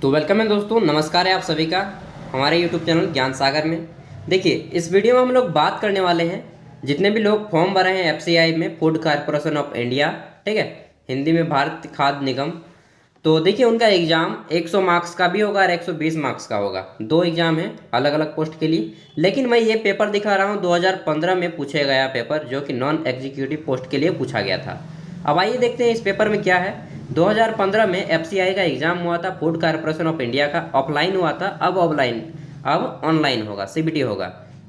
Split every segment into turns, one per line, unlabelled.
तो वेलकम है दोस्तों, नमस्कार है आप सभी का हमारे यूट्यूब चैनल ज्ञान सागर में। देखिए, इस वीडियो में हम लोग बात करने वाले हैं जितने भी लोग फॉर्म भरे हैं एफसीआई में, फूड कॉरपोरेशन ऑफ इंडिया, ठीक है, हिंदी में भारत खाद्य निगम। तो देखिए, उनका एग्ज़ाम 100 मार्क्स का भी होगा और 120 मार्क्स का होगा। दो एग्ज़ाम है अलग अलग पोस्ट के लिए, लेकिन मैं ये पेपर दिखा रहा हूँ 2015 में पूछे गया पेपर, जो कि नॉन एग्जीक्यूटिव पोस्ट के लिए पूछा गया था। अब आइए देखते हैं इस पेपर में क्या है। 2015 में एफसीआई का एग्ज़ाम हुआ था, फूड कॉरपोरेशन ऑफ इंडिया का, ऑफलाइन हुआ था, अब ऑनलाइन होगा, सीबीटी होगा।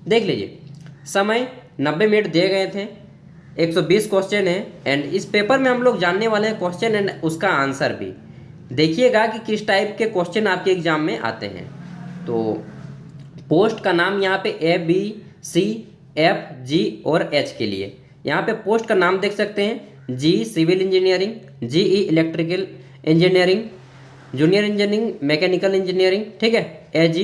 देख लीजिए, समय 90 मिनट दिए गए थे, 120 क्वेश्चन है एंड इस पेपर में हम लोग जानने वाले हैं क्वेश्चन एंड उसका आंसर भी। देखिएगा कि किस टाइप के क्वेश्चन आपके एग्जाम में आते हैं। तो पोस्ट का नाम यहाँ पे ABCFG और H के लिए, यहाँ पे पोस्ट का नाम देख सकते हैं। जी civil engineering, GE electrical engineering, junior engineering mechanical engineering, ठीक है। AG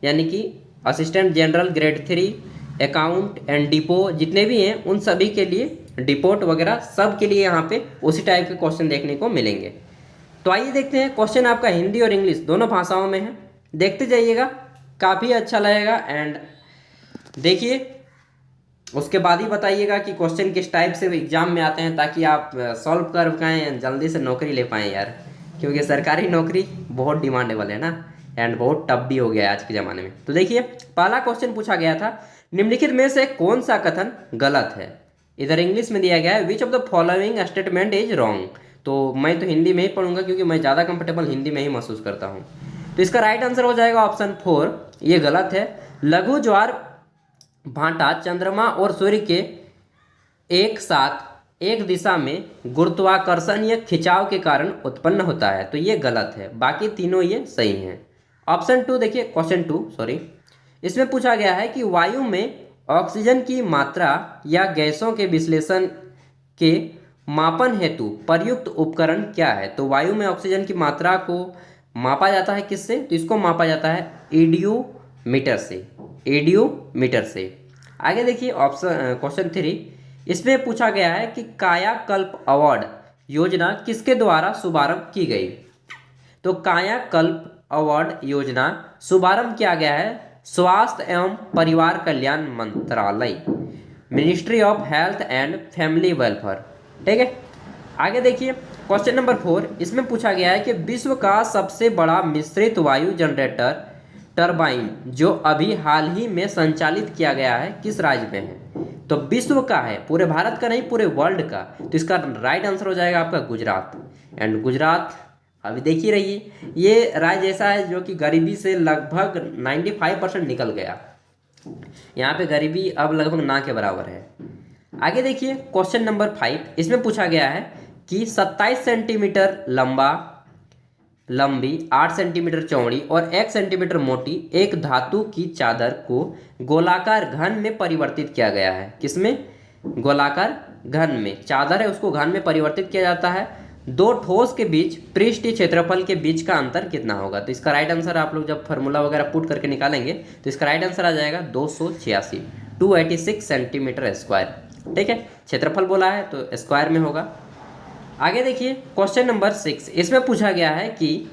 यानी कि assistant general grade 3, account and depot जितने भी हैं उन सभी के लिए, डिपोट वगैरह सब के लिए यहाँ पे उसी टाइप के क्वेश्चन देखने को मिलेंगे। तो आइए देखते हैं, क्वेश्चन आपका हिंदी और इंग्लिश दोनों भाषाओं में है। देखते जाइएगा, काफ़ी अच्छा लगेगा एंड देखिए, उसके बाद ही बताइएगा कि क्वेश्चन किस टाइप से एग्जाम में आते हैं, ताकि आप सॉल्व कर पाएँ, जल्दी से नौकरी ले पाएँ यार, क्योंकि सरकारी नौकरी बहुत डिमांडेबल है ना, एंड बहुत टफ भी हो गया है आज के ज़माने में। तो देखिए, पहला क्वेश्चन पूछा गया था, निम्नलिखित में से कौन सा कथन गलत है। इधर इंग्लिश में दिया गया है, which of the following statement is wrong. तो मैं तो हिंदी में ही पढ़ूंगा क्योंकि मैं ज़्यादा कंफर्टेबल हिंदी में ही महसूस करता हूँ। तो इसका राइट आंसर हो जाएगा ऑप्शन 4, ये गलत है। लघु ज्वार भाटा चंद्रमा और सूर्य के एक साथ एक दिशा में गुरुत्वाकर्षणीय खिंचाव के कारण उत्पन्न होता है, तो ये गलत है। बाकी तीनों ये सही हैं। ऑप्शन 2 देखिए, क्वेश्चन 2 सॉरी, इसमें पूछा गया है कि वायु में ऑक्सीजन की मात्रा या गैसों के विश्लेषण के मापन हेतु प्रयुक्त उपकरण क्या है। तो वायु में ऑक्सीजन की मात्रा को मापा जाता है किससे, तो इसको मापा जाता है एडियोमीटर से, एडियोमीटर से। आगे देखिए, ऑप्शन क्वेश्चन 3, इसमें पूछा गया है कि कायाकल्प अवार्ड योजना किसके द्वारा शुभारंभ की गई। तो कायाकल्प अवार्ड योजना शुभारंभ किया गया है स्वास्थ्य एवं परिवार कल्याण मंत्रालय, ministry of health and family welfare, ठीक है। आगे देखिए, क्वेश्चन नंबर 4, इसमें पूछा गया है कि विश्व का सबसे बड़ा मिश्रित वायु जनरेटर टरबाइन जो अभी हाल ही में संचालित किया गया है किस राज्य में है। तो विश्व का है, पूरे भारत का नहीं, पूरे वर्ल्ड का। तो इसका राइट आंसर हो जाएगा आपका गुजरात। एंड गुजरात अभी देख ही रहिए, ये राज्य ऐसा है जो कि गरीबी से लगभग 95% निकल गया। यहाँ पे गरीबी अब लगभग ना के बराबर है। आगे देखिए, क्वेश्चन नंबर 5, इसमें पूछा गया है कि 27 सेंटीमीटर लंबी 8 सेंटीमीटर चौड़ी और 1 सेंटीमीटर मोटी एक धातु की चादर को गोलाकार घन में परिवर्तित किया गया है। किसमें, गोलाकार घन में, चादर है उसको घन में परिवर्तित किया जाता है। दो ठोस के बीच पृष्ठीय क्षेत्रफल के बीच का अंतर कितना होगा। तो इसका राइट आंसर आप लोग जब फार्मूला वगैरह पुट करके निकालेंगे तो इसका राइट आंसर आ जाएगा 286, 286 सेंटीमीटर स्क्वायर, ठीक है। क्षेत्रफल बोला है तो स्क्वायर में होगा। आगे देखिए, क्वेश्चन नंबर 6, इसमें पूछा गया है कि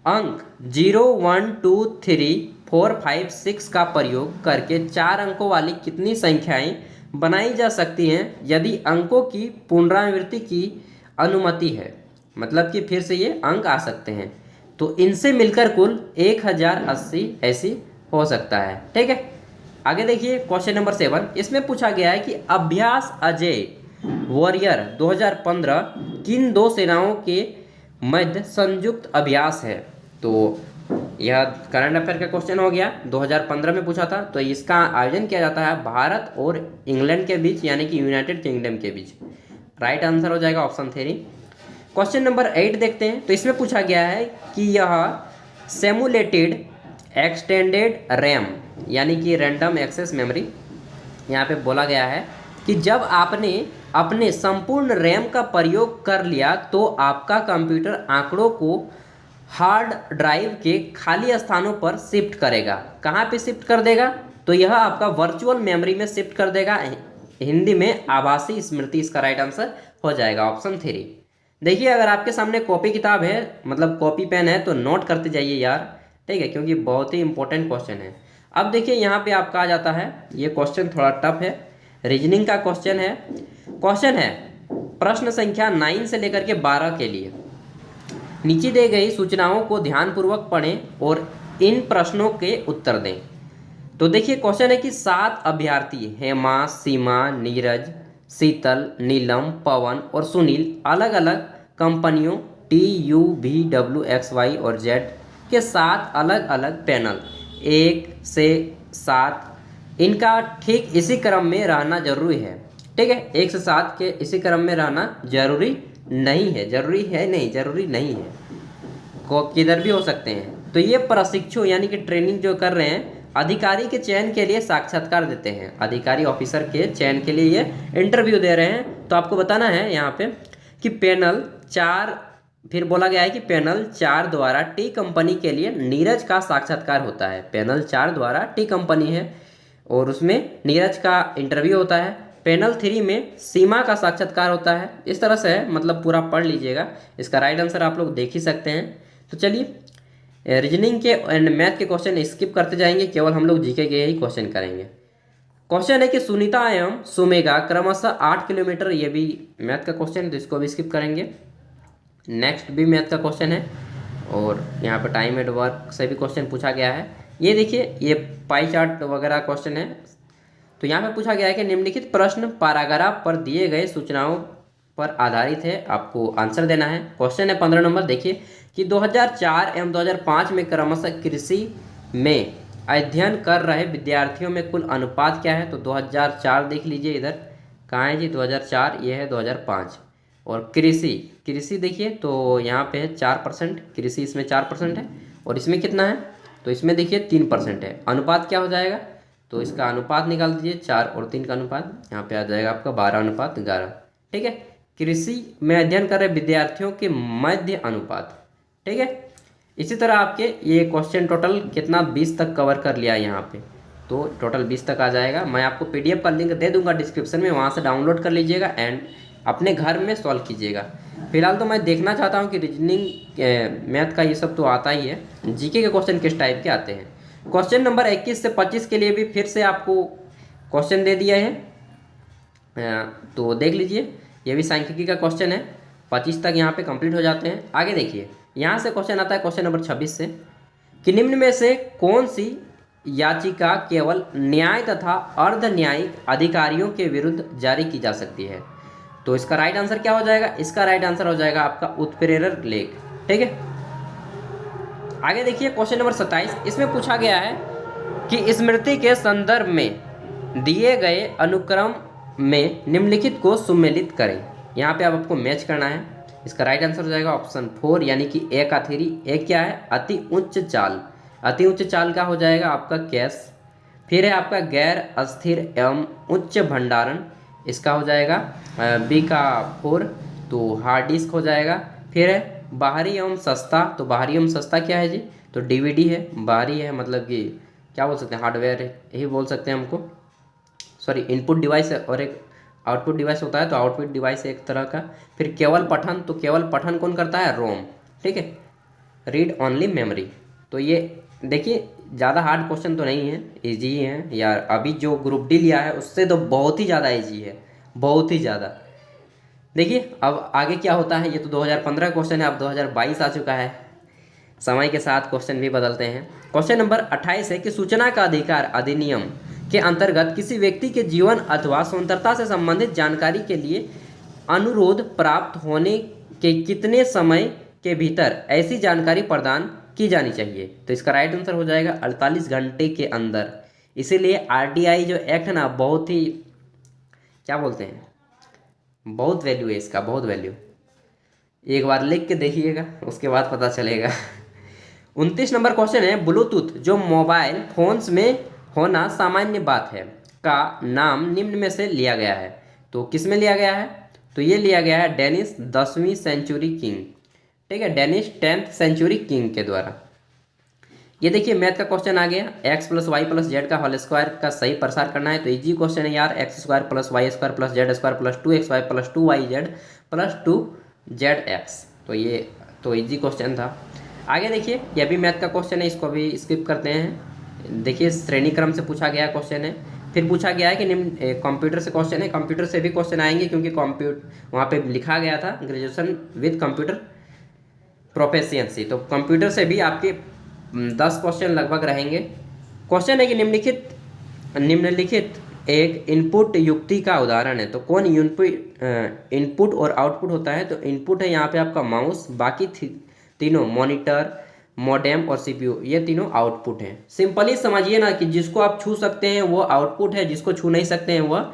अंक 0, 1, 2, 3, 4, 5, 6 का प्रयोग करके 4 अंकों वाली कितनी संख्याएं बनाई जा सकती हैं यदि अंकों की पुनरावृत्ति की अनुमति है। मतलब कि फिर से ये अंक आ सकते हैं, तो इनसे मिलकर कुल 1080 ऐसी हो सकता है, ठीक है। आगे देखिए, क्वेश्चन नंबर 7, इसमें पूछा गया है कि अभ्यास अजय वॉरियर 2015 किन दो सेनाओं के मध्य संयुक्त अभ्यास है। तो यह करंट अफेयर का क्वेश्चन हो गया, 2015 में पूछा था। तो इसका आयोजन किया जाता है भारत और इंग्लैंड के बीच, यानी कि यूनाइटेड किंगडम के बीच। राइट आंसर हो जाएगा ऑप्शन 3। क्वेश्चन नंबर 8 देखते हैं। तो इसमें पूछा गया है कि यह सिमुलेटेड एक्सटेंडेड रैम यानी कि रैंडम एक्सेस मेमोरी, यहाँ पे बोला गया है कि जब आपने अपने संपूर्ण रैम का प्रयोग कर लिया तो आपका कंप्यूटर आंकड़ों को हार्ड ड्राइव के खाली स्थानों पर शिफ्ट करेगा। कहाँ पे शिफ्ट कर देगा, तो यह आपका वर्चुअल मेमोरी में शिफ्ट कर देगा, हिंदी में आभासी स्मृति। इसका राइट आंसर हो जाएगा ऑप्शन 3। देखिए अगर आपके सामने कॉपी किताब है, मतलब कॉपी पेन है, तो नोट करते जाइए यार, ठीक है, क्योंकि बहुत ही इंपॉर्टेंट क्वेश्चन है। अब देखिए यहाँ पे आपका आ जाता है, ये क्वेश्चन थोड़ा टफ है, रीजनिंग का क्वेश्चन है। क्वेश्चन है प्रश्न संख्या 9 से लेकर के 12 के लिए। नीचे दी गई सूचनाओं को ध्यानपूर्वक पढ़ें और इन प्रश्नों के उत्तर दें। तो देखिए क्वेश्चन है कि 7 अभ्यर्थी हेमा, सीमा, नीरज, शीतल, नीलम, पवन और सुनील अलग अलग कंपनियों TUVWXY और Z के 7 अलग अलग पैनल 1 से 7 इनका ठीक इसी क्रम में रहना जरूरी है। ठीक है, 1 से 7 के इसी क्रम में रहना जरूरी नहीं है, जरूरी है नहीं, जरूरी नहीं है, को किधर भी हो सकते हैं। तो ये प्रशिक्षु यानी कि ट्रेनिंग जो कर रहे हैं, अधिकारी के चयन के लिए साक्षात्कार देते हैं, अधिकारी ऑफिसर के चयन के लिए ये इंटरव्यू दे रहे हैं। तो आपको बताना है यहाँ पे कि पैनल 4, फिर बोला गया है कि पैनल 4 द्वारा टी कंपनी के लिए नीरज का साक्षात्कार होता है। पैनल 4 द्वारा टी कंपनी है और उसमें नीरज का इंटरव्यू होता है। पैनल 3 में सीमा का साक्षात्कार होता है। इस तरह से है, मतलब पूरा पढ़ लीजिएगा। इसका राइट आंसर आप लोग देख ही सकते हैं। तो चलिए रीजनिंग के एंड मैथ के क्वेश्चन स्किप करते जाएंगे, केवल हम लोग जीके के ही क्वेश्चन करेंगे। क्वेश्चन है कि सुनीता एवं सुमेगा क्रमशः 8 किलोमीटर, ये भी मैथ का क्वेश्चन है तो इसको भी स्किप करेंगे। नेक्स्ट भी मैथ का क्वेश्चन है और यहाँ पर टाइम एंड वर्क से भी क्वेश्चन पूछा गया है। ये देखिए ये पाई चार्ट वगैरह क्वेश्चन है। तो यहाँ पे पूछा गया है कि निम्नलिखित प्रश्न पैराग्राफ पर दिए गए सूचनाओं पर आधारित है, आपको आंसर देना है। क्वेश्चन है 15 नंबर, देखिए कि 2004 एवं 2005 में क्रमशः कृषि में अध्ययन कर रहे विद्यार्थियों में कुल अनुपात क्या है। तो 2004 देख लीजिए, इधर कहाँ है जी 2004, ये है 2005। और कृषि देखिए तो यहाँ पे है 4%, कृषि इसमें 4% है और इसमें कितना है, तो इसमें देखिए 3% है। अनुपात क्या हो जाएगा, तो इसका अनुपात निकाल दीजिए, 4 और 3 का अनुपात, यहाँ पे आ जाएगा आपका 12:11। ठीक है, कृषि में अध्ययन कर रहे विद्यार्थियों के मध्य अनुपात। ठीक है, इसी तरह आपके ये क्वेश्चन टोटल कितना 20 तक कवर कर लिया यहाँ पे, तो टोटल 20 तक आ जाएगा। मैं आपको PDF का लिंक दे दूंगा डिस्क्रिप्शन में, वहाँ से डाउनलोड कर लीजिएगा एंड अपने घर में सॉल्व कीजिएगा। फिलहाल तो मैं देखना चाहता हूँ कि रीजनिंग मैथ का ये सब तो आता ही है, जीके के क्वेश्चन किस टाइप के आते हैं। क्वेश्चन नंबर 21 से 25 के लिए भी फिर से आपको क्वेश्चन दे दिया है, तो देख लीजिए, ये भी सांख्यिकी का क्वेश्चन है। 25 तक यहाँ पे कंप्लीट हो जाते हैं। आगे देखिए, यहाँ से क्वेश्चन आता है क्वेश्चन नंबर 26 से कि निम्न में से कौन सी याचिका केवल न्याय तथा अर्ध न्यायिक अधिकारियों के विरुद्ध जारी की जा सकती है। तो इसका राइट आंसर क्या हो जाएगा, इसका राइट आंसर हो जाएगा आपका उत्प्रेरक लेख। ठीक है, आगे देखिए क्वेश्चन नंबर 27, इसमें पूछा गया है कि स्मृति के संदर्भ में दिए गए अनुक्रम में निम्नलिखित को सुमेलित करें। यहाँ पे आपको मैच करना है। इसका राइट आंसर हो जाएगा ऑप्शन 4 यानी कि ए का थ्री। ए क्या है, अति उच्च चाल। अति उच्च चाल का हो जाएगा आपका कैश। फिर है आपका गैर अस्थिर एवं उच्च भंडारण, इसका हो जाएगा बी का 4, तो हार्ड डिस्क हो जाएगा। फिर है बाहरी एवं सस्ता, तो बाहरी एवं सस्ता क्या है जी, तो DVD है। बाहरी है मतलब कि क्या बोल सकते हैं, हार्डवेयर है यही बोल सकते हैं हमको, सॉरी इनपुट डिवाइस है और एक आउटपुट डिवाइस होता है, तो आउटपुट डिवाइस है एक तरह का। फिर केवल पठन, तो केवल पठन कौन करता है, रोम। ठीक है, रीड ओनली मेमोरी। तो ये देखिए ज़्यादा हार्ड क्वेश्चन तो नहीं है, ईजी ही है यार। अभी जो ग्रुप डी लिया है उससे तो बहुत ही ज़्यादा ईजी है, बहुत ही ज़्यादा। देखिए अब आगे क्या होता है, ये तो 2015 क्वेश्चन है, अब 2022 आ चुका है। समय के साथ क्वेश्चन भी बदलते हैं। क्वेश्चन नंबर 28 है कि सूचना का अधिकार अधिनियम के अंतर्गत किसी व्यक्ति के जीवन अथवा स्वतंत्रता से संबंधित जानकारी के लिए अनुरोध प्राप्त होने के कितने समय के भीतर ऐसी जानकारी प्रदान की जानी चाहिए। तो इसका राइट आंसर हो जाएगा 48 घंटे के अंदर। इसीलिए RTI जो एक्ट है ना, बहुत ही क्या बोलते हैं, बहुत वैल्यू है इसका, बहुत वैल्यू। एक बार लिख के देखिएगा, उसके बाद पता चलेगा। 29 नंबर क्वेश्चन है, ब्लूटूथ जो मोबाइल फोन्स में होना सामान्य बात है का नाम निम्न में से लिया गया है। तो किस में लिया गया है, तो ये लिया गया है डेनिस 10वीं सेंचुरी किंग। ठीक है, डेनिस 10th सेंचुरी किंग के द्वारा। ये देखिए मैथ का क्वेश्चन आ गया, x + y + z का होल स्क्वायर का सही प्रसार करना है। तो इजी क्वेश्चन है यार, x² + y² + z² + 2xy + 2yz + 2 ZX। तो ये तो इजी क्वेश्चन था। आगे देखिए, ये भी मैथ का क्वेश्चन है, इसको भी स्किप करते हैं। देखिए श्रेणी क्रम से पूछा गया क्वेश्चन है, फिर पूछा गया है कि निम्न कंप्यूटर से क्वेश्चन है। कंप्यूटर से भी क्वेश्चन आएंगे क्योंकि वहाँ पे लिखा गया था ग्रेजुएशन विद कंप्यूटर प्रोफिशिएंसी, तो कंप्यूटर से भी आपके 10 क्वेश्चन लगभग रहेंगे। क्वेश्चन है कि निम्नलिखित एक इनपुट युक्ति का उदाहरण है। तो कौन इनपुट और आउटपुट होता है? तो इनपुट है यहाँ पे आपका माउस, बाकी तीनों मॉनिटर, मॉडेम और सीपीयू, ये तीनों आउटपुट हैं। सिंपली समझिए ना कि जिसको आप छू सकते हैं वो आउटपुट है, जिसको छू नहीं सकते हैं वह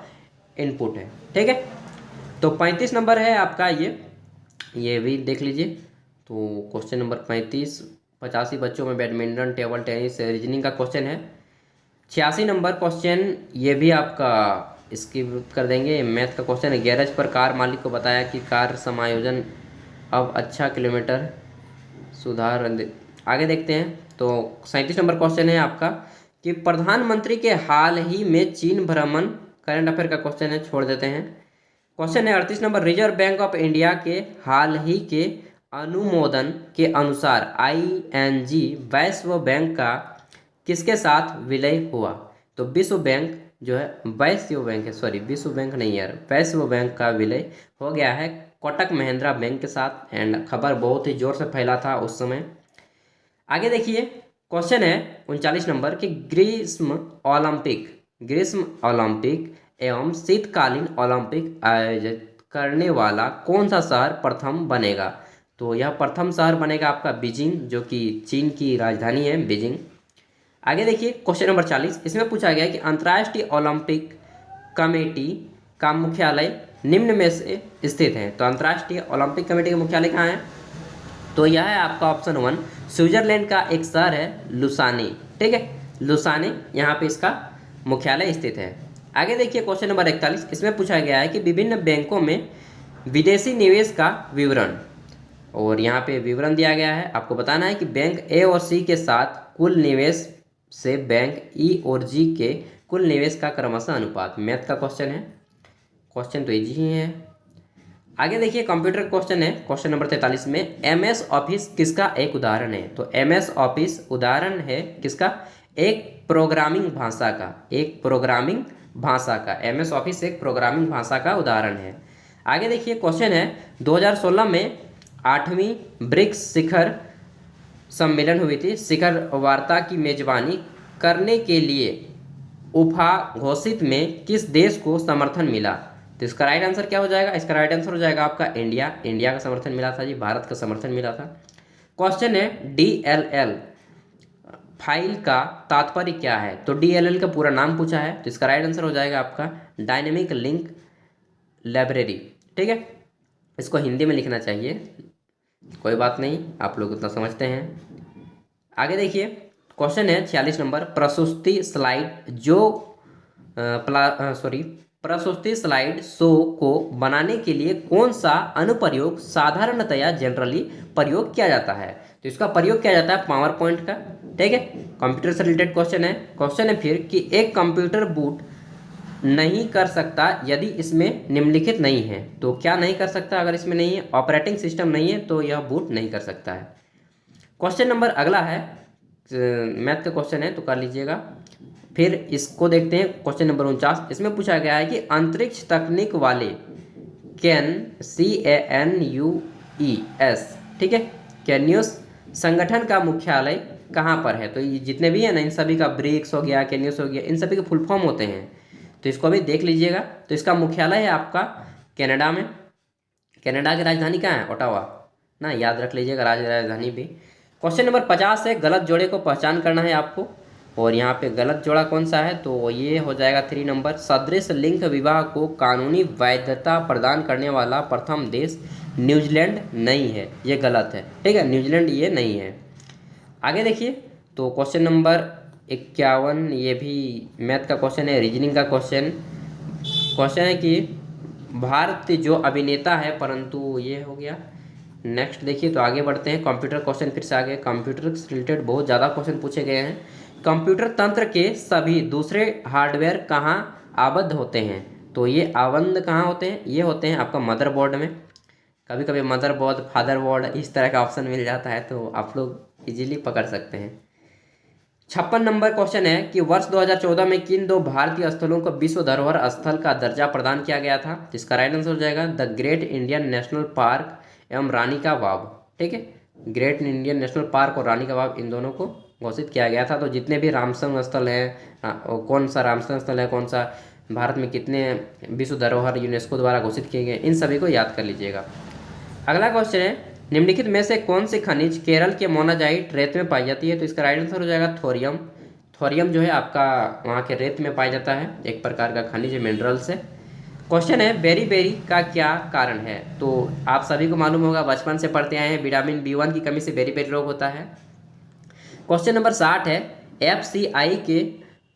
इनपुट है। ठीक है, तो 35 नंबर है आपका ये भी देख लीजिए। तो क्वेश्चन नंबर 35, 85 बच्चों में बैडमिंटन, टेबल टेनिस, रीजनिंग का क्वेश्चन है। 86 नंबर क्वेश्चन ये भी आपका स्किप कर देंगे, मैथ का क्वेश्चन है। गैरेज पर कार मालिक को बताया कि कार समायोजन अब अच्छा किलोमीटर सुधार। आगे देखते हैं। तो 37 नंबर क्वेश्चन है आपका कि प्रधानमंत्री के हाल ही में चीन भ्रमण, करंट अफेयर का क्वेश्चन है, छोड़ देते हैं। क्वेश्चन है 38 number, reserve bank of India के हाल ही के अनुमोदन के अनुसार ING वैश्व बैंक का किसके साथ विलय हुआ? तो विश्व बैंक जो है, वैश्व बैंक है, सॉरी विश्व बैंक नहीं यार, वैश्व बैंक का विलय हो गया है कोटक महिंद्रा बैंक के साथ। एंड खबर बहुत ही जोर से फैला था उस समय। आगे देखिए, क्वेश्चन है 39 नंबर कि ग्रीष्म ओलंपिक एवं शीतकालीन ओलंपिक आयोजित करने वाला कौन सा शहर प्रथम बनेगा? तो यह प्रथम शहर बनेगा आपका बीजिंग, जो कि चीन की राजधानी है बीजिंग। आगे देखिए क्वेश्चन नंबर 40, इसमें पूछा गया है कि अंतर्राष्ट्रीय ओलंपिक कमेटी का मुख्यालय निम्न में से स्थित है। तो अंतर्राष्ट्रीय ओलंपिक कमेटी का मुख्यालय कहाँ है? तो यह है आपका ऑप्शन 1, स्विट्जरलैंड का एक शहर है लुसाने। ठीक है, लुसाने यहाँ पे इसका मुख्यालय स्थित है। आगे देखिए क्वेश्चन नंबर 41, इसमें पूछा गया है कि विभिन्न बैंकों में विदेशी निवेश का विवरण, और यहाँ पे विवरण दिया गया है। आपको बताना है कि बैंक ए और सी के साथ कुल निवेश से बैंक ई और जी के कुल निवेश का क्रमशः अनुपात। मैथ का क्वेश्चन है, क्वेश्चन तो इजी ही है। आगे देखिए कंप्यूटर क्वेश्चन है, क्वेश्चन नंबर 43 में MS ऑफिस किसका एक उदाहरण है? तो MS ऑफिस उदाहरण है किसका? एक प्रोग्रामिंग भाषा का MS ऑफिस एक प्रोग्रामिंग भाषा का उदाहरण है। आगे देखिए क्वेश्चन है 2016 में 8वीं ब्रिक्स शिखर सम्मेलन हुई थी। शिखर वार्ता की मेजबानी करने के लिए उफा घोषित में किस देश को समर्थन मिला? तो इसका राइट आंसर क्या हो जाएगा? इसका राइट आंसर हो जाएगा आपका इंडिया का समर्थन मिला था जी, भारत का समर्थन मिला था। क्वेश्चन है DLL फाइल का तात्पर्य क्या है? तो DLL का पूरा नाम पूछा है, तो इसका राइट आंसर हो जाएगा आपका डायनेमिक लिंक लाइब्रेरी। ठीक है, इसको हिंदी में लिखना चाहिए, कोई बात नहीं, आप लोग उतना समझते हैं। आगे देखिए क्वेश्चन है 46 नंबर, प्रस्तुति स्लाइड शो को बनाने के लिए कौन सा अनुप्रयोग साधारणतया जनरली प्रयोग किया जाता है? तो इसका प्रयोग किया जाता है पावर पॉइंट का। ठीक है, कंप्यूटर से रिलेटेड क्वेश्चन है फिर कि एक कंप्यूटर बूट नहीं कर सकता यदि इसमें निम्नलिखित नहीं है। तो क्या नहीं कर सकता? अगर इसमें नहीं है, ऑपरेटिंग सिस्टम नहीं है, तो यह बूट नहीं कर सकता है। क्वेश्चन नंबर अगला है, मैथ का क्वेश्चन है तो कर लीजिएगा। फिर इसको देखते हैं क्वेश्चन नंबर 49, इसमें पूछा गया है कि अंतरिक्ष तकनीक वाले CANUES, ठीक है, कैन्यूस संगठन का मुख्यालय कहाँ पर है? तो ये जितने भी हैं ना, इन सभी का ब्रिक्स हो गया, कैन्यूस हो गया, इन सभी के फुल फॉर्म होते हैं, तो इसको भी देख लीजिएगा। तो इसका मुख्यालय है आपका कनाडा में। कनाडा की राजधानी कहाँ है? ओटावा ना, याद रख लीजिएगा राजधानी भी। क्वेश्चन नंबर 50 है, गलत जोड़े को पहचान करना है आपको, और यहाँ पे गलत जोड़ा कौन सा है? तो ये हो जाएगा 3 नंबर, सदृश लिंग विवाह को कानूनी वैधता प्रदान करने वाला प्रथम देश न्यूजीलैंड नहीं है, ये गलत है। ठीक है, न्यूजीलैंड ये नहीं है। आगे देखिए, तो क्वेश्चन नंबर 51, ये भी मैथ का क्वेश्चन है, रीजनिंग का क्वेश्चन है कि भारत जो अभिनेता है, परंतु ये हो गया। नेक्स्ट देखिए, तो आगे बढ़ते हैं, कंप्यूटर क्वेश्चन फिर से आगे, कंप्यूटर से रिलेटेड बहुत ज़्यादा क्वेश्चन पूछे गए हैं। कंप्यूटर तंत्र के सभी दूसरे हार्डवेयर कहाँ आबद्ध होते हैं? तो ये आबद्ध कहाँ होते हैं? ये होते हैं आपका मदरबोर्ड में। कभी कभी मदरबोर्ड, फादरबोर्ड इस तरह का ऑप्शन मिल जाता है, तो आप लोग इजीली पकड़ सकते हैं। 56 नंबर क्वेश्चन है कि वर्ष 2014 में किन दो भारतीय स्थलों को विश्व धरोहर स्थल का दर्जा प्रदान किया गया था? जिसका राइट आंसर हो जाएगा the great Indian national park एवं रानी का बाग। ठीक है, ग्रेट इंडियन नेशनल पार्क और रानी का बाग, इन दोनों को घोषित किया गया था। तो जितने भी रामसर स्थल हैं, कौन सा रामसर स्थल है, कौन सा भारत में कितने विश्व धरोहर यूनेस्को द्वारा घोषित किए गए, इन सभी को याद कर लीजिएगा। अगला क्वेश्चन है निम्नलिखित में से कौन सी खनिज केरल के मोनाजाइट रेत में पाई जाती है? तो इसका राइट आंसर हो जाएगा थोरियम। थोरियम जो है आपका वहाँ के रेत में पाया जाता है, एक प्रकार का खनिज मिनरल्स है। क्वेश्चन है बेरी बेरी का क्या कारण है? तो आप सभी को मालूम होगा, बचपन से पढ़ते आए हैं, विटामिन B1 की कमी से बेरी बेरी रोग होता है। क्वेश्चन नंबर 60 है FCI के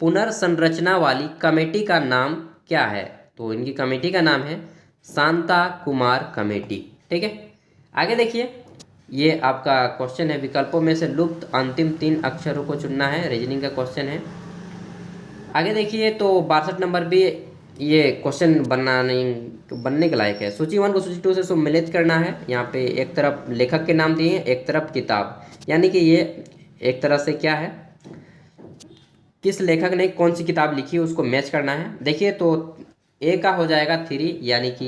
पुनर्संरचना वाली कमेटी का नाम क्या है? तो इनकी कमेटी का नाम है शांता कुमार कमेटी। ठीक है, आगे देखिए, ये आपका क्वेश्चन है विकल्पों में से लुप्त अंतिम 3 अक्षरों को चुनना है, रीजनिंग का क्वेश्चन है। आगे देखिए, तो 62 नंबर भी ये क्वेश्चन बनने के लायक है। सूची 1 को सूची 2 से सम्मिलित करना है। यहाँ पे एक तरफ लेखक के नाम दिए हैं, एक तरफ किताब, यानी कि ये एक तरह से क्या है, किस लेखक ने कौन सी किताब लिखी है उसको मैच करना है। देखिए, तो ए का हो जाएगा 3, यानी कि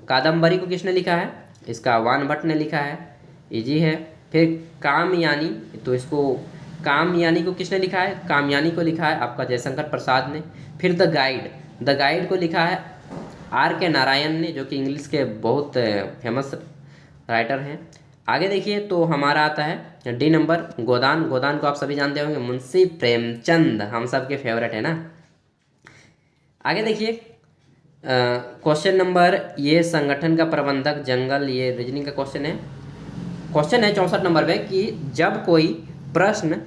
कादम्बरी को किसने लिखा है? इसका वान भट्ट ने लिखा है, इजी है। फिर कामयानी, तो इसको कामयानी को किसने लिखा है? कामयानी को लिखा है आपका जयशंकर प्रसाद ने। फिर द गाइड को लिखा है R.K. नारायण ने, जो कि इंग्लिश के बहुत फेमस राइटर हैं। आगे देखिए, तो हमारा आता है डी नंबर गोदान। गोदान को आप सभी जानते होंगे, मुंशी प्रेमचंद, हम सब के फेवरेट है ना। आगे देखिए, क्वेश्चन नंबर, ये संगठन का प्रबंधक जंगल, ये रीजनिंग का क्वेश्चन है। क्वेश्चन है 64 नंबर पे कि जब कोई प्रश्न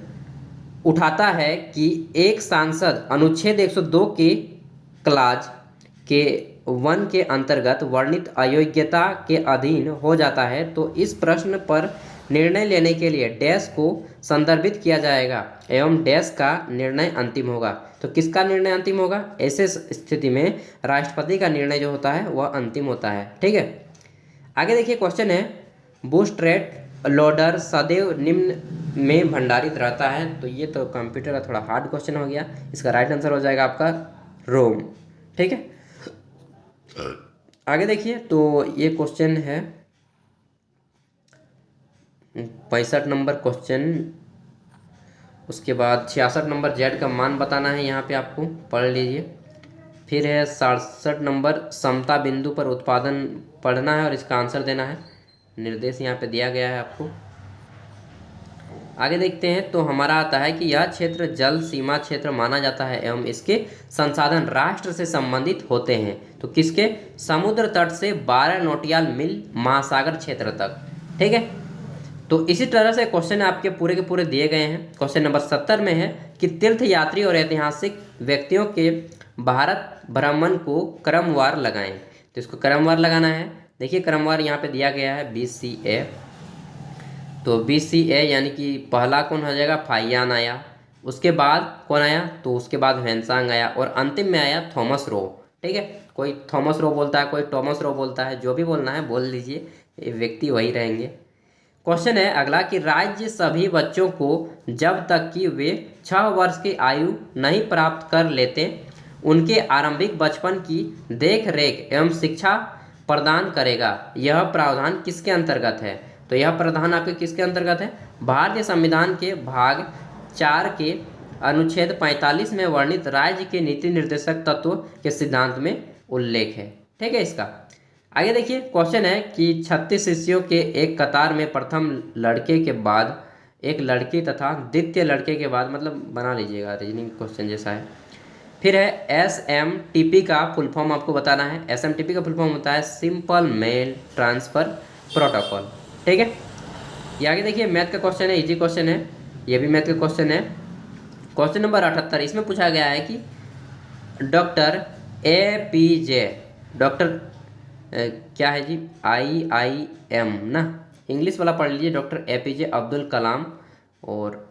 उठाता है कि एक सांसद अनुच्छेद 102 के क्लाज के 1 के अंतर्गत वर्णित अयोग्यता के अधीन हो जाता है, तो इस प्रश्न पर निर्णय लेने के लिए डैश को संदर्भित किया जाएगा एवं डैश का निर्णय अंतिम होगा। तो किसका निर्णय अंतिम होगा? ऐसे स्थिति में राष्ट्रपति का निर्णय जो होता है वह अंतिम होता है। ठीक है, आगे देखिए, क्वेश्चन है बूस्ट्रैप लोडर सदैव निम्न में भंडारित रहता है। तो ये तो कंप्यूटर का थोड़ा हार्ड क्वेश्चन हो गया, इसका राइट आंसर हो जाएगा आपका रोम। ठीक है, आगे देखिए, तो ये क्वेश्चन है 65 नंबर क्वेश्चन। उसके बाद 66 नंबर जेड का मान बताना है, यहाँ पे आपको पढ़ लीजिए। फिर है 67 नंबर समता बिंदु पर उत्पादन पढ़ना है और इसका आंसर देना है। निर्देश यहाँ पे दिया गया है आपको। आगे देखते हैं, तो हमारा आता है कि यह क्षेत्र जल सीमा क्षेत्र माना जाता है एवं इसके संसाधन राष्ट्र से संबंधित होते हैं। तो किसके? समुद्र तट से 12 नौटियाल मील महासागर क्षेत्र तक। ठीक है, तो इसी तरह से क्वेश्चन आपके पूरे के पूरे दिए गए हैं। क्वेश्चन नंबर 70 में है कि तीर्थ यात्री और ऐतिहासिक व्यक्तियों के भारत भ्रमण को क्रमवार लगाएं। तो इसको क्रमवार लगाना है। देखिए, क्रमवार यहाँ पे दिया गया है BCA। तो BCA यानी कि पहला कौन हो जाएगा? फाहियान आया, उसके बाद कौन आया? तो उसके बाद वेन्सांग आया और अंतिम में आया थॉमस रो। ठीक है, कोई थॉमस रो बोलता है, कोई टॉमस रो बोलता है, जो भी बोलना है बोल लीजिए, ये व्यक्ति वही रहेंगे। क्वेश्चन है अगला कि राज्य सभी बच्चों को जब तक कि वे 6 वर्ष की आयु नहीं प्राप्त कर लेते उनके आरंभिक बचपन की देख रेख एवं शिक्षा प्रदान करेगा। यह प्रावधान किसके अंतर्गत है? तो यह प्रावधान आपके किसके अंतर्गत है? भारतीय संविधान के भाग 4 के अनुच्छेद 45 में वर्णित राज्य के नीति निर्देशक तत्व के सिद्धांत में उल्लेख है। ठीक है, इसका आगे देखिए, क्वेश्चन है कि 36 शिष्यों के एक कतार में प्रथम लड़के के बाद एक लड़की तथा द्वितीय लड़के के बाद, मतलब बना लीजिएगा, रीजनिंग क्वेश्चन जैसा है। फिर है SMTP का फुल फॉर्म आपको बताना है। SMTP का फुल फॉर्म होता है सिंपल मेल ट्रांसफ़र प्रोटोकॉल। ठीक है, ये आगे देखिए, मैथ का क्वेश्चन है, इजी क्वेश्चन है, ये भी मैथ का क्वेश्चन है। क्वेश्चन नंबर 78, इसमें पूछा गया है कि डॉक्टर APJ, डॉक्टर क्या है जी? IIM ना, इंग्लिश वाला पढ़ लीजिए, डॉक्टर APJ अब्दुल कलाम, और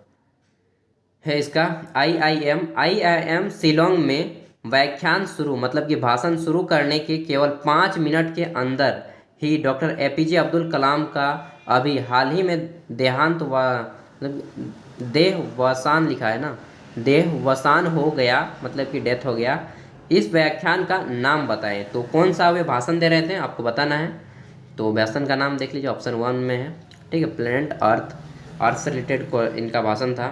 है इसका IIM शिलोंग में व्याख्यान शुरू, मतलब कि भाषण शुरू करने के केवल 5 मिनट के अंदर ही डॉक्टर APJ अब्दुल कलाम का अभी हाल ही में देहांत व देहवसान लिखा है ना, देहवसान हो गया, मतलब कि डेथ हो गया। इस व्याख्यान का नाम बताएं। तो कौन सा वे भाषण दे रहे थे आपको बताना है। तो भाषण का नाम देख लीजिए, ऑप्शन 1 में है, ठीक है। प्लेनेट अर्थ, अर्थ से रिलेटेड इनका भाषण था।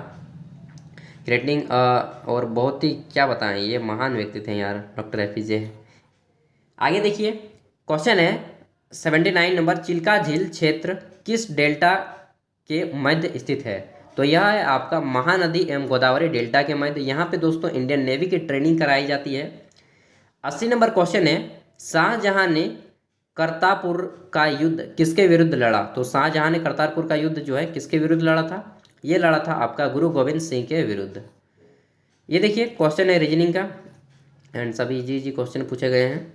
क्रिएटिंग और बहुत ही क्या बताएं, ये महान व्यक्ति थे यार डॉक्टर APJ। आगे देखिए, क्वेश्चन है 79 नंबर, चिल्का झील क्षेत्र किस डेल्टा के मध्य स्थित है। तो यह है आपका महानदी एवं गोदावरी डेल्टा के मध्य। यहाँ पे दोस्तों इंडियन नेवी की ट्रेनिंग कराई जाती है। 80 नंबर क्वेश्चन है, शाहजहां ने करतारपुर का युद्ध किसके विरुद्ध लड़ा। तो शाहजहां ने करतारपुर का युद्ध जो है किसके विरुद्ध लड़ा था, ये लड़ा था आपका गुरु गोविंद सिंह के विरुद्ध। ये देखिए क्वेश्चन है रीजनिंग का, एंड सभी जी क्वेश्चन पूछे गए हैं।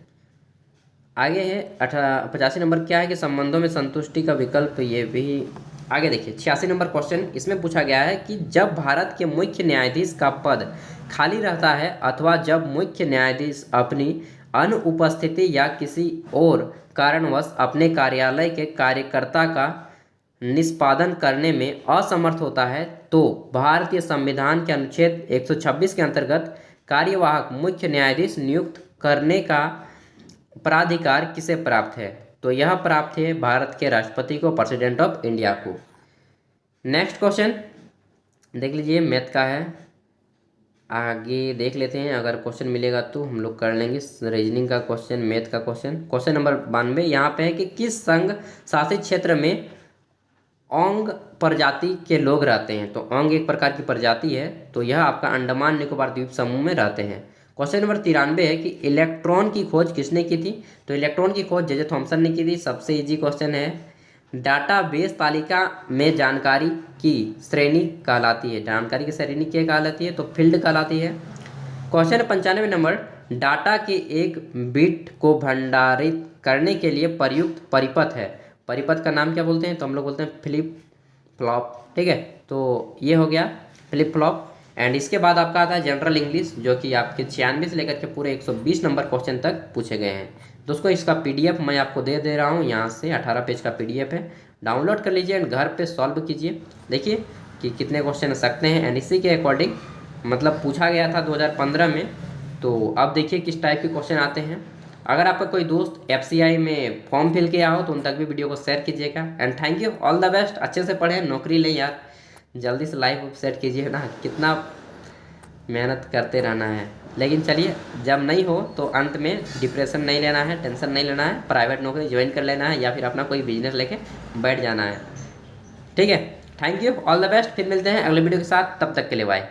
आगे है 85 नंबर, क्या है कि संबंधों में संतुष्टि का विकल्प, ये भी। आगे देखिए 86 नंबर क्वेश्चन, इसमें पूछा गया है कि जब भारत के मुख्य न्यायाधीश का पद खाली रहता है अथवा जब मुख्य न्यायाधीश अपनी अनुपस्थिति या किसी और कारणवश अपने कार्यालय के कार्यकर्ता का निष्पादन करने में असमर्थ होता है, तो भारतीय संविधान के अनुच्छेद 126 के अंतर्गत कार्यवाहक मुख्य न्यायाधीश नियुक्त करने का प्राधिकार किसे प्राप्त है। तो यह प्राप्त है भारत के राष्ट्रपति को, प्रेसिडेंट ऑफ इंडिया को। नेक्स्ट क्वेश्चन देख लीजिए, मैथ का है। आगे देख लेते हैं, अगर क्वेश्चन मिलेगा तो हम लोग कर लेंगे। रीजनिंग का क्वेश्चन, मैथ का क्वेश्चन। क्वेश्चन नंबर 92 यहाँ पे है कि किस संघ शासित क्षेत्र में ओंग प्रजाति के लोग रहते हैं। तो ओंग एक प्रकार की प्रजाति है, तो यह आपका अंडमान निकोबार द्वीप समूह में रहते हैं। क्वेश्चन नंबर 93 है कि इलेक्ट्रॉन की खोज किसने की थी। तो इलेक्ट्रॉन की खोज जे थॉमसन ने की थी। सबसे इजी क्वेश्चन है। डाटाबेस तालिका में जानकारी की श्रेणी कहलाती है, जानकारी की श्रेणी क्या कहलाती है, तो फील्ड कहलाती है। क्वेश्चन 95 नंबर, डाटा के एक बिट को भंडारित करने के लिए प्रयुक्त परिपथ है। परिपथ का नाम क्या बोलते हैं, तो हम लोग बोलते हैं फ्लिप फ्लॉप, ठीक है। तो ये हो गया फ्लिप फ्लॉप। एंड इसके बाद आपका आता है जनरल इंग्लिश, जो कि आपके 96 से लेकर के पूरे 120 नंबर क्वेश्चन तक पूछे गए हैं। दोस्तों इसका PDF मैं आपको दे रहा हूँ, यहाँ से 18 पेज का PDF है, डाउनलोड कर लीजिए एंड घर पे सॉल्व कीजिए। देखिए कि कितने क्वेश्चन आ सकते हैं, एंड इसी के अकॉर्डिंग मतलब पूछा गया था 2015 में। तो अब देखिए किस टाइप के क्वेश्चन आते हैं। अगर आपका कोई दोस्त FCI में फॉर्म फिल किया हो तो उन तक भी वीडियो को शेयर कीजिएगा। And thank you, all the best. अच्छे से पढ़ें, नौकरी लें यार, जल्दी से लाइफ सेट कीजिए ना, कितना मेहनत करते रहना है। लेकिन चलिए, जब नहीं हो तो अंत में डिप्रेशन नहीं लेना है, टेंशन नहीं लेना है, प्राइवेट नौकरी ज्वाइन कर लेना है या फिर अपना कोई बिजनेस लेके बैठ जाना है, ठीक है। Thank you, all the best. फिर मिलते हैं अगले वीडियो के साथ, तब तक के लिए बाय।